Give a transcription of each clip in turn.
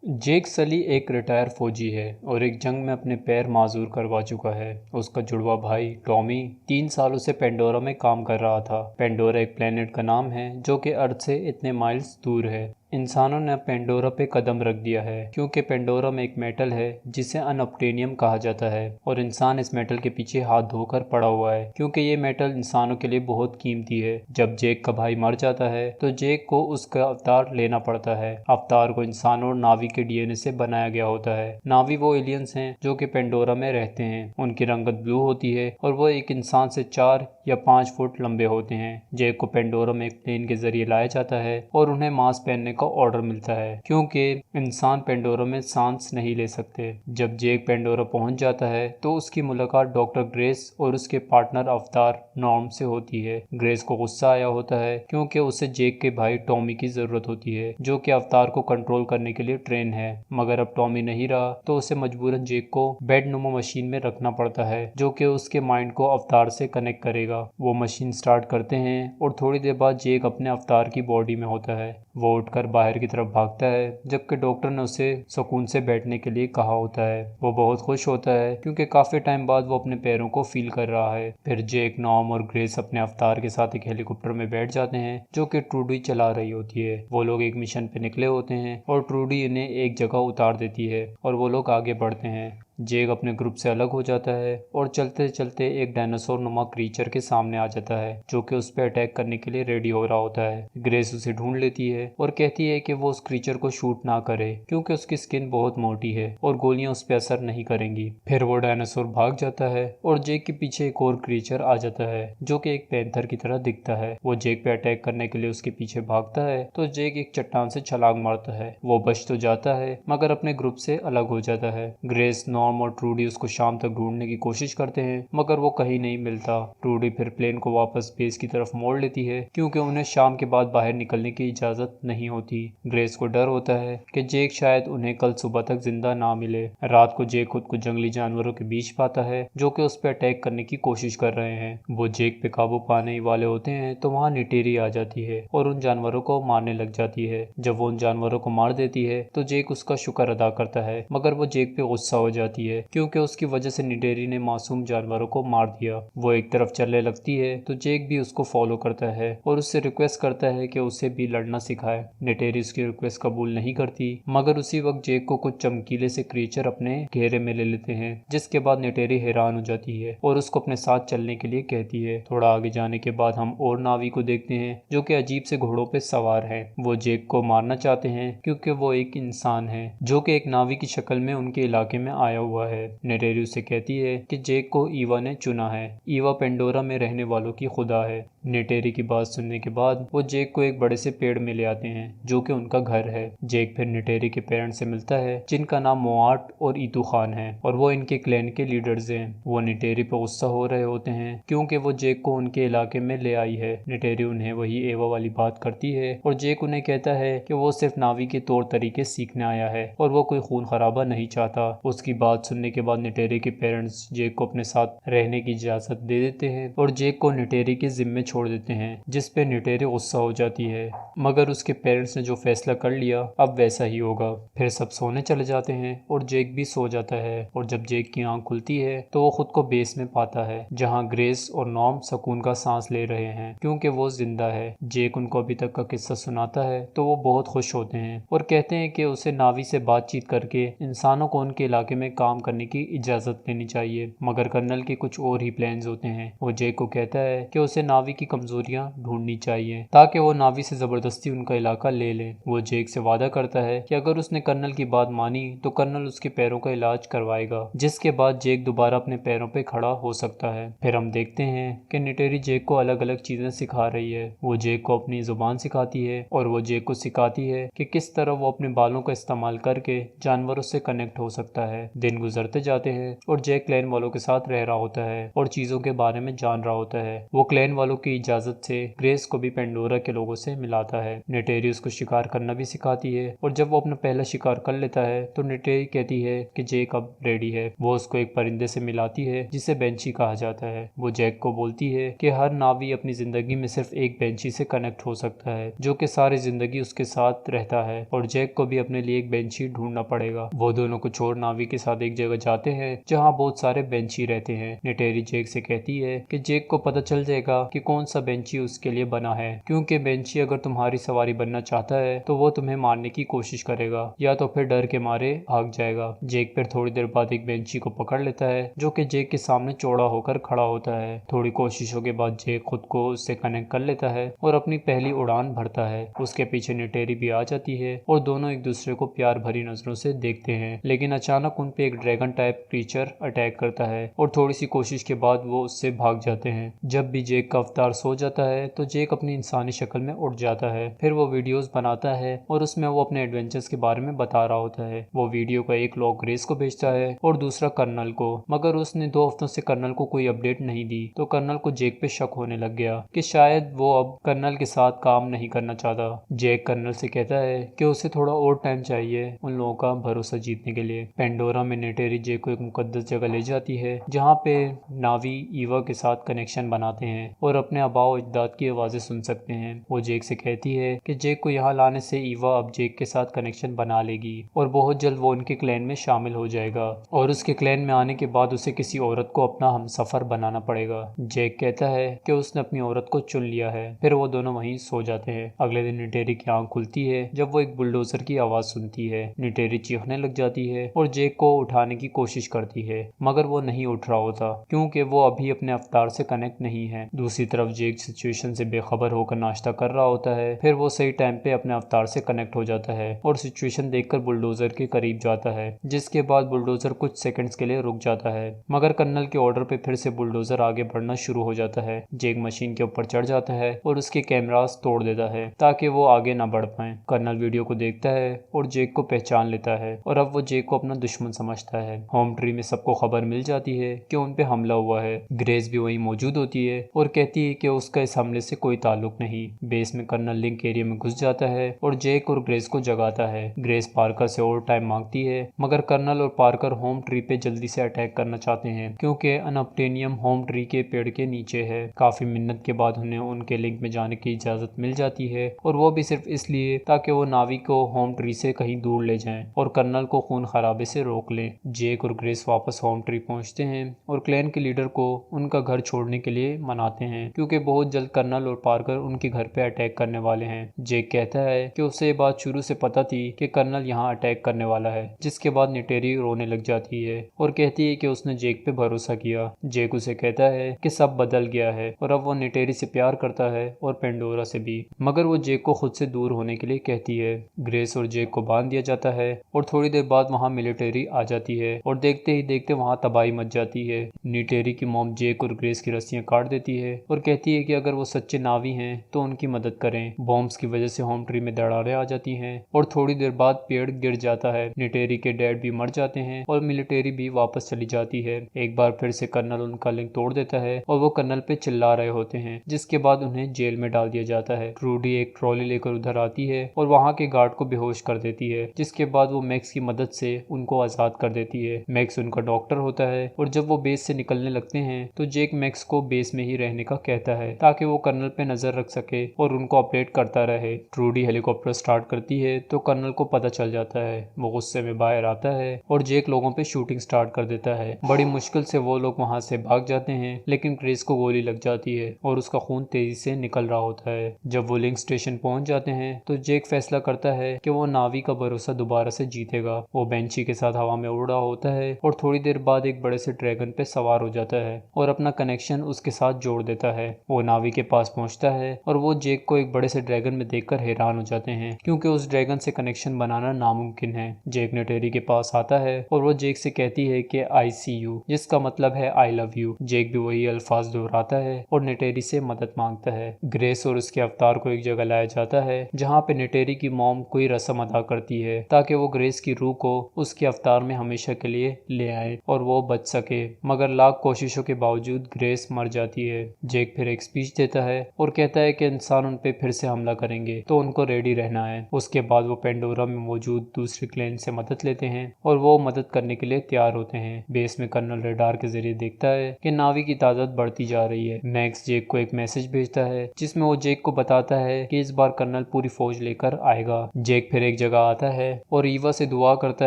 जेक सली एक रिटायर फौजी है और एक जंग में अपने पैर माजूर करवा चुका है। उसका जुड़वा भाई टॉमी 3 सालों से पेंडोरा में काम कर रहा था। पेंडोरा एक प्लेनेट का नाम है जो कि अर्थ से इतने माइल्स दूर है। इंसानों ने अब पेंडोरा पे कदम रख दिया है क्योंकि पेंडोरा में एक मेटल है जिसे अनऑब्टेनियम कहा जाता है और इंसान इस मेटल के पीछे हाथ धोकर पड़ा हुआ है क्योंकि ये मेटल इंसानों के लिए बहुत कीमती है। जब जेक का भाई मर जाता है तो जेक को उसका अवतार लेना पड़ता है। अवतार को इंसानों और नावी के डीएनए से बनाया गया होता है। नावी वो एलियंस हैं जो कि पेंडोरा में रहते हैं। उनकी रंगत ब्लू होती है और वो एक इंसान से 4 या 5 फुट लंबे होते हैं। जेक को पेंडोरा में एक प्लेन के जरिए लाया जाता है और उन्हें मास्क पहनने का ऑर्डर मिलता है क्योंकि इंसान पेंडोरा में सांस नहीं ले सकते। जब जेक पेंडोरा पहुंच जाता है तो उसकी मुलाकात डॉक्टर ग्रेस और उसके पार्टनर अवतार नॉर्म से होती है। ग्रेस को गुस्सा आया होता है क्योंकि उसे जेक के भाई टॉमी की जरूरत होती है जो कि अवतार को कंट्रोल करने के लिए ट्रेन है। मगर अब टॉमी नहीं रहा तो उसे मजबूरन जेक को बेडनुमा मशीन में रखना पड़ता है जो कि उसके माइंड को अवतार से कनेक्ट करेगा। वो मशीन स्टार्ट करते हैं और थोड़ी देर बाद जेक अपने अवतार की बॉडी में होता है। वो उठकर बाहर की तरफ भागता है जबकि डॉक्टर ने उसे सुकून से बैठने के लिए कहा होता है। वो बहुत खुश होता है क्योंकि काफी टाइम बाद वो अपने पैरों को फील कर रहा है। फिर जेक, नॉर्म और ग्रेस अपने अवतार के साथ एक हेलीकॉप्टर में बैठ जाते हैं जो कि ट्रूडी चला रही होती है। वो लोग एक मिशन पे निकले होते हैं और ट्रूडी इन्हें एक जगह उतार देती है और वो लोग आगे बढ़ते हैं। जेक अपने ग्रुप से अलग हो जाता है और चलते चलते एक डायनासोर नुमा क्रीचर के सामने आ जाता है जो कि उस पर अटैक करने के लिए रेडी हो रहा होता है। ग्रेस उसे ढूंढ लेती है और कहती है कि वो उस क्रीचर को शूट ना करे क्योंकि उसकी स्किन बहुत मोटी है और गोलियां उस पर असर नहीं करेंगी। फिर वो डायनासोर भाग जाता है और जेक के पीछे एक और क्रीचर आ जाता है जो कि एक पैंथर की तरह दिखता है। वो जेक पे अटैक करने के लिए उसके पीछे भागता है तो जेक एक चट्टान से छलांग मारता है। वो बच तो जाता है मगर अपने ग्रुप से अलग हो जाता है। ग्रेस, नॉर्म और ट्रूडी उसको शाम तक ढूंढने की कोशिश करते हैं मगर वो कहीं नहीं मिलता। ट्रूडी फिर प्लेन को वापस बेस की तरफ मोड़ लेती है क्योंकि उन्हें शाम के बाद बाहर निकलने की इजाजत नहीं होती। ग्रेस को डर होता है कि जेक शायद उन्हें कल सुबह तक जिंदा ना मिले। रात को जेक खुद को जंगली जानवरों के बीच पाता है जो कि उस पर अटैक करने की कोशिश कर रहे हैं। वो जेक पे काबू पाने वाले होते हैं तो वहाँ निटेरी आ जाती है और उन जानवरों को मारने लग जाती है। जब वो उन जानवरों को मार देती है तो जेक उसका शुक्र अदा करता है मगर वो जेक पे गुस्सा हो जाती है क्योंकि उसकी वजह से निटेरी ने मासूम जानवरों को मार दिया। वो एक तरफ चलने लगती है तो जेक भी उसको फॉलो करता है और उससे रिक्वेस्ट करता है कि उसे भी लड़ना सिखाए। निटेरी उसकी रिक्वेस्ट कबूल नहीं करती मगर उसी वक्त जेक को कुछ चमकीले से क्रीचर अपने घेरे में ले लेते हैं जिसके बाद निटेरी हैरान हो जाती है और उसको अपने साथ चलने के लिए कहती है। थोड़ा आगे जाने के बाद हम और नावी को देखते हैं जो कि अजीब से घोड़ों पे सवार है। वो जेक को मारना चाहते हैं क्योंकि वो एक इंसान है जो कि एक नावी की शक्ल में उनके इलाके में आया हुआ है। नेटेरी उसे कहती है कि जेक को ईवा ने चुना है। ईवा पेंडोरा में रहने वालों की खुदा है। नेटेरी की बात सुनने के बाद वो जेक को एक बड़े से पेड़ में ले आते हैं जो कि उनका घर है। जेक फिर नेटेरी के पेरेंट्स से मिलता है जिनका नाम मोआट और ईतू खान है और वो इनके क्लैन के लीडर्स हैं। वो नेटेरी पर गुस्सा हो रहे होते हैं क्योंकि वो जेक को उनके इलाके में ले आई है। नेटेरी उन्हें वही एवा वाली बात करती है और जेक उन्हें कहता है कि वो सिर्फ नावी के तौर तरीके सीखने आया है और वो कोई खून खराबा नहीं चाहता। उसकी बात सुनने के बाद निटेरी के पेरेंट्स जेक को अपने साथ रहने की इजाजत दे देते हैं और जेक को निटेरी के जिम्मे छोड़ देते हैं जिस पे निटेरी गुस्सा हो जाती है मगर उसके पेरेंट्स ने जो फैसला कर लिया अब वैसा ही होगा। फिर सब सोने चले जाते हैं और जेक भी सो जाता है और जब जेक की आंख खुलती है तो वो खुद को बेस में पाता है जहाँ ग्रेस और नॉर्म सुकून का सांस ले रहे हैं क्योंकि वो जिंदा है। जेक उनको अभी तक का किस्सा सुनाता है तो वो बहुत खुश होते हैं और कहते हैं कि उसे नावी से बातचीत करके इंसानों को उनके इलाके में काम करने की इजाजत लेनी चाहिए मगर कर्नल के कुछ और ही प्लान्स होते हैं। वो जेक को कहता है कि उसे नावी की कमजोरियां ढूंढनी चाहिए ताकि वो नावी से जबरदस्ती उनका इलाका ले ले। वो जेक से वादा करता है कि अगर उसने कर्नल की बात मानी तो कर्नल उसके पैरों का इलाज करवाएगा जिसके बाद जेक दोबारा अपने पैरों पे खड़ा हो सकता है। फिर हम देखते हैं कि निटेरी जेक को अलग अलग चीजें सिखा रही है। वो जेक को अपनी जुबान सिखाती है और वो जेक को सिखाती है कि किस तरह वो अपने बालों का इस्तेमाल करके जानवरों से कनेक्ट हो सकता है। दिन दिन गुजरते जाते हैं और जैक क्लैन वालों के साथ रह रहा होता है और चीजों के बारे में जान रहा होता है। वो क्लैन वालों की इजाजत से ग्रेस को भी पेंडोरा के लोगों से मिलाता है। नेटेरी उसको शिकार करना भी सिखाती है और जब वो अपना पहला शिकार कर लेता है तो नेटेरी कहती है कि जैक अब रेडी है। वो उसको एक परिंदे से मिलाती है जिसे बेंची कहा जाता है। वो जैक को बोलती है कि हर नावी अपनी जिंदगी में सिर्फ एक बेंची से कनेक्ट हो सकता है जो कि सारी जिंदगी उसके साथ रहता है और जैक को भी अपने लिए एक बेंची ढूंढना पड़ेगा। वो दोनों कुछ और नावी के साथ एक जगह जाते हैं जहाँ बहुत सारे बेंची रहते हैं। नेटेरी जैक से कहती है कि जैक को पता चल जाएगा कि कौन सा बेंची उसके लिए बना है, क्योंकि बेंची अगर तुम्हारी सवारी बनना चाहता है तो वो तुम्हें मारने की कोशिश करेगा या तो फिर डर के मारे भाग जाएगा। जैक फिर थोड़ी देर बाद एक बेंची को पकड़ लेता है जो कि जैक के सामने चौड़ा होकर खड़ा होता है। थोड़ी कोशिशों के बाद जैक खुद को उससे कनेक्ट कर लेता है और अपनी पहली उड़ान भरता है। उसके पीछे नेटेरी भी आ जाती है और दोनों एक दूसरे को प्यार भरी नजरों से देखते हैं, लेकिन अचानक उन पे एक ड्रैगन टाइप क्रीचर अटैक करता है और थोड़ी सी कोशिश के बाद वो उससे भाग जाते हैं। जब भी जैक का अवतार सो जाता है तो जैक अपनी इंसानी शक्ल में उठ जाता है। फिर वो वीडियोस बनाता है और उसमें वो अपने एडवेंचर्स के बारे में बता रहा होता है। वो वीडियो का एक लॉग ग्रेस को भेजता है और दूसरा कर्नल को, मगर उसने 2 हफ्तों से कर्नल को कोई अपडेट नहीं दी तो कर्नल को जैक पे शक होने लग गया कि शायद वो अब कर्नल के साथ काम नहीं करना चाहता। जैक कर्नल से कहता है कि उसे थोड़ा और टाइम चाहिए उन लोगों का भरोसा जीतने के लिए। पेंडोरा में नेटेरी जैक को एक मुकद्दस जगह ले जाती है जहाँ पे नावी ईवा के साथ कनेक्शन बनाते हैं और अपने आबाओ अजदाद की आवाजें सुन सकते हैं। वो जैक से कहती है कि जैक को यहाँ लाने से ईवा अब जैक के साथ कनेक्शन बना लेगी और बहुत जल्द वो उनके क्लैन में शामिल हो जाएगा और उसके क्लैन में आने के बाद उसे किसी औरत को अपना हमसफर बनाना पड़ेगा। जैक कहता है कि उसने अपनी औरत को चुन लिया है। फिर वो दोनों वहीं सो जाते हैं। अगले दिन नेटेरी की आंख खुलती है जब वो एक बुलडोजर की आवाज सुनती है। नेटेरी चीखने लग जाती है और जैक को उठाने की कोशिश करती है, मगर वो नहीं उठ रहा होता क्योंकि वो अभी अपने अवतार से कनेक्ट नहीं है। दूसरी तरफ जैक सिचुएशन से बेखबर होकर नाश्ता कर रहा होता है। फिर वो सही टाइम पे अपने अवतार से कनेक्ट हो जाता है और सिचुएशन देखकर बुलडोजर के करीब जाता है, जिसके बाद बुलडोजर कुछ सेकंड्स के लिए रुक जाता है, मगर कर्नल के ऑर्डर पे फिर से बुलडोजर आगे बढ़ना शुरू हो जाता है। जैक मशीन के ऊपर चढ़ जाता है और उसके कैमरास तोड़ देता है ताकि वो आगे ना बढ़ पाए। कर्नल वीडियो को देखता है और जैक को पहचान लेता है और अब वो जैक को अपना दुश्मन समझता है। होम ट्री में सबको खबर मिल जाती है कि उन पे हमला हुआ है। ग्रेस भी वहीं मौजूद होती है और कहती है कि उसका इस हमले से कोई ताल्लुक नहीं। बेस में कर्नल लिंक एरिया में घुस जाता है और जैक और ग्रेस को जगाता है। ग्रेस पार्कर से और टाइम मांगती है, मगर कर्नल और पार्कर होम ट्री पे जल्दी से अटैक करना चाहते हैं क्योंकि अनअप्टेनियम होम ट्री के पेड़ के नीचे है। काफी मिन्नत के बाद उन्हें उनके लिंक में जाने की इजाजत मिल जाती है और वो भी सिर्फ इसलिए ताकि वो नावी को होम ट्री से कहीं दूर ले जाएं और कर्नल को खून खराबे से रोक लें। जैक और ग्रेस वापस होम ट्री पहुंचते हैं और क्लैन के लीडर को उनका घर छोड़ने के लिए मनाते हैं क्योंकि बहुत जल्द कर्नल और पार्कर उनके घर पे अटैक करने वाले हैं। जैक कहता है कि उसे ये बात शुरू से पता थी कि कर्नल यहाँ अटैक करने वाला है, जिसके बाद नेटेरी रोने लग जाती है और कहती है कि उसने जैक पे भरोसा किया। जैक उसे कहता है कि सब बदल गया है और अब वो नेटेरी से प्यार करता है और पेंडोरा से भी, मगर वो जैक को खुद से दूर होने के लिए कहती है। ग्रेस और जैक को बांध दिया जाता है और थोड़ी देर बाद वहाँ मिलिट्री आ जाती है और देखते ही देखते वहाँ तबाही मच जाती है। नेटेरी की मॉम जैक और ग्रेस की रस्सियां काट देती है और कहती है कि अगर वो सच्चे नावी हैं तो उनकी मदद करें। बॉम्ब्स की वजह से होम ट्री में दरारें आ जाती हैं और थोड़ी देर बाद पेड़ गिर जाता है। नेटेरी के डैड भी मर जाते हैं और मिलिट्री भी वापस चली जाती है। एक बार फिर से कर्नल उनका लिंक तोड़ देता है और वो कर्नल पे चिल्ला रहे होते हैं, जिसके बाद उन्हें जेल में डाल दिया जाता है। ट्रूडी एक ट्रॉली लेकर उधर आती है और वहाँ के गार्ड को बेहोश कर देती है, जिसके बाद वो मैक्स की मदद से उनको आजाद कर देती है। मैक्स उनका डॉक्टर होता है और जब वो बेस से निकलने लगते हैं तो जैक मैक्स को बेस में ही रहने का कहता है ताकि वो कर्नल पे नजर रख सके और उनको अपडेट करता रहे। ट्रूडी हेलीकॉप्टर स्टार्ट करती है तो कर्नल को पता चल जाता है। वो गुस्से में बाहर आता है और जैक लोगों पे शूटिंग स्टार्ट कर देता है। बड़ी मुश्किल से वो लोग वहाँ से भाग जाते हैं, लेकिन ग्रेस को गोली लग जाती है और उसका खून तेजी से निकल रहा होता है। जब वो लिंक स्टेशन पहुंच जाते हैं तो जैक फैसला करता है कि वो नावी का भरोसा दोबारा से जीतेगा। वो बेंची के साथ हवा में उड़ रहा होता है और थोड़ी देर बाद एक बड़े से ड्रैगन पे सवार हो जाता है और अपना कनेक्शन उसके साथ जोड़ देता है। वो नावी के पास पहुंचता है और वो जैक को एक बड़े से ड्रैगन में देखकर हैरान हो जाते हैं क्योंकि उस ड्रैगन से कनेक्शन बनाना नामुमकिन है। जैक नेटेरी के पास आता है और वो जैक से कहती है कि आई सी यू, जिसका मतलब है आई लव यू। जैक भी वही अल्फाज दोहराता है और नेटेरी से मदद मांगता है। ग्रेस और उसके अवतार को एक जगह लाया जाता है जहाँ पे नेटेरी की मॉम कोई रस्म अदा करती है ताकि वो ग्रेस की रूह को उसके अवतार में हमेशा के लिए ले आए और वो बच सके, मगर लाख कोशिशों के बावजूद ग्रेस मर जाती है। जेक फिर एक स्पीच देता है और कहता है कि इंसान उन पे फिर से हमला करेंगे तो उनको रेडी रहना है। उसके बाद वो पेंडोरा में मौजूद दूसरे क्लेन से मदद लेते हैं और वो मदद करने के लिए तैयार होते हैं। बेस में कर्नल रेडार के जरिए देखता है कि नावी की तादाद बढ़ती जा रही है। मैक्स जेक को एक मैसेज भेजता है जिसमें वो जेक को बताता है कि इस बार कर्नल पूरी फौज लेकर आएगा। जेक फिर एक जगह आता है और ईवा से दुआ करता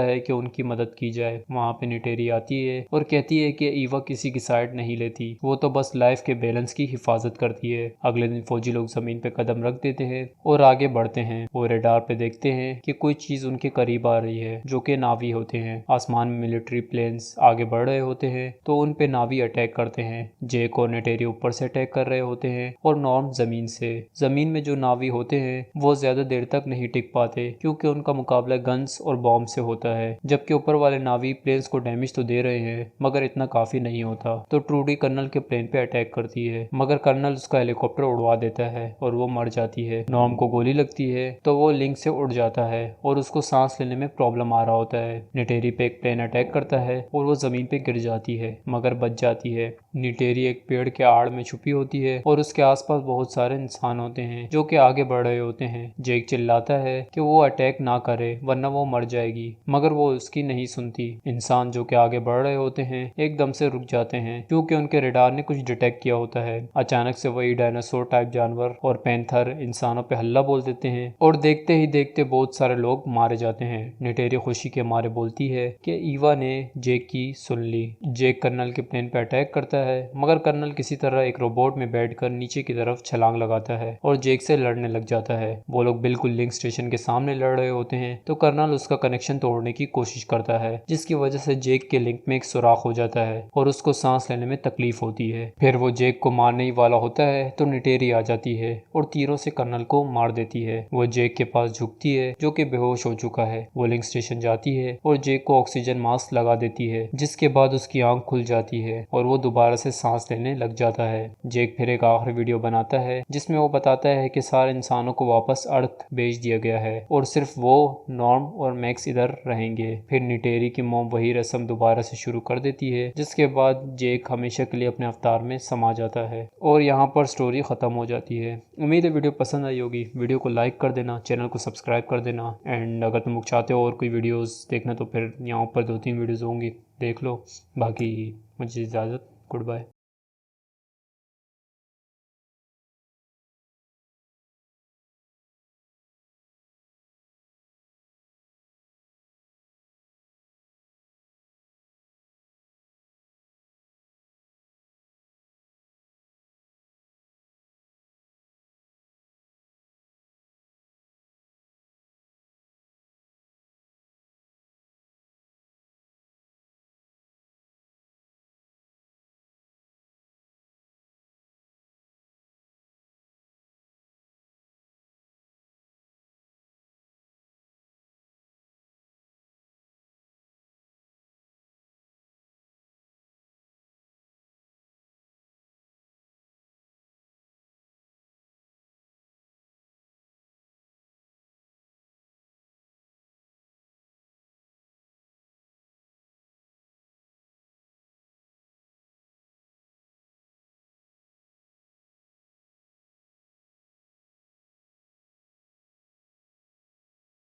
है कि उनकी मदद की जाए। वहाँ पे निटेरी आती है और कहती है कि ईवा किसी की साइड नहीं लेती, वो तो बस लाइफ के बैलेंस की हिफाजत करती है। अगले दिन फौजी लोग जमीन पे कदम रख देते हैं और आगे बढ़ते हैं। वो रेडार पे देखते हैं कि कोई चीज उनके करीब आ रही है, जो कि नावी होते हैं। आसमान में मिलिट्री प्लेन्स आगे बढ़ रहे होते हैं तो उन पे नावी अटैक करते हैं। जेक और नेटेरी ऊपर से अटैक कर रहे होते हैं और नॉर्म जमीन से। जमीन में जो नावी होते हैं वो ज्यादा देर तक नहीं टिक पाते क्योंकि उनका मुकाबला गन्स और बॉम्ब से होता है, जबकि ऊपर वाले नावी प्लेन्स को डैमेज तो दे रहे हैं मगर इतना काफी नहीं होता। तो ट्रूडी कर्नल के प्लेन पे अटैक करती है मगर कर्नल उसका हेलीकॉप्टर उड़वा देता है और वो मर जाती है। नॉर्म को गोली लगती है तो वो लिंक से उड़ जाता है और उसको सांस लेने में प्रॉब्लम आ रहा होता है। निटेरी पे एक प्लेन अटैक करता है और वो जमीन पे गिर जाती है मगर बच जाती है। निटेरी एक पेड़ के आड़ में छुपी होती है और उसके आसपास बहुत सारे इंसान होते हैं जो कि आगे बढ़ रहे होते हैं। जेक चिल्लाता है कि वो अटैक ना करे वरना वो मर जाएगी, मगर वो उसकी नहीं सुनती। इंसान जो कि आगे बढ़ रहे होते हैं एकदम से रुक जाते हैं क्योंकि उनके रेडार ने कुछ डिटेक्ट किया होता है। अचानक से वही डायनासोर टाइप जानवर और पैंथर इंसानों पे हल्ला बोल देते हैं और देखते ही देखते बहुत सारे लोग मारे जाते हैं। निटेरी खुशी के मारे बोलती है कि ईवा ने जेक की सुन ली। जेक कर्नल के प्लेन पे अटैक करता है मगर कर्नल किसी तरह एक रोबोट में बैठकर नीचे की तरफ छलांग लगाता है और जेक से लड़ने लग जाता है। वो लोग बिल्कुल लिंक स्टेशन के सामने लड़ रहे होते हैं तो कर्नल उसका कनेक्शन तोड़ने की कोशिश करता है, जिसकी वजह से जेक के लिंक में एक सुराख हो जाता है और उसको सांस लेने में तकलीफ होती है। फिर वो जेक को मारने ही वाला होता है तो निटेरी आ जाती है और तीरों से कर्नल को मार देती है। वो जेक के पास झुकती है जो कि बेहोश हो चुका है। वो लिंक स्टेशन जाती है और जेक को ऑक्सीजन मास्क लगा देती है, जिसके बाद उसकी आंख खुल जाती है और वो दोबारा से सांस लेने लग जाता है। जेक फिर एक आखिरी वीडियो बनाता है जिसमें वो बताता है कि सारे इंसानों को वापस अर्थ भेज दिया गया है और सिर्फ वो, नॉर्म और मैक्स इधर रहेंगे। फिर निटेरी की मॉम वही रस्म दोबारा से शुरू कर देती है, जिसके बाद जेक हमेशा के लिए अपने अवतार में समा जाता है और यहाँ पर स्टोरी खत्म हो जाती है। उम्मीद है वीडियो पसंद आई होगी। वीडियो को लाइक कर देना, चैनल को सब्सक्राइब कर देना एंड अगर तुम लोग चाहते हो और कोई वीडियोस देखना तो फिर यहाँ ऊपर 2-3 वीडियोस होंगी, देख लो। बाकी मुझे इजाज़त, गुड बाय।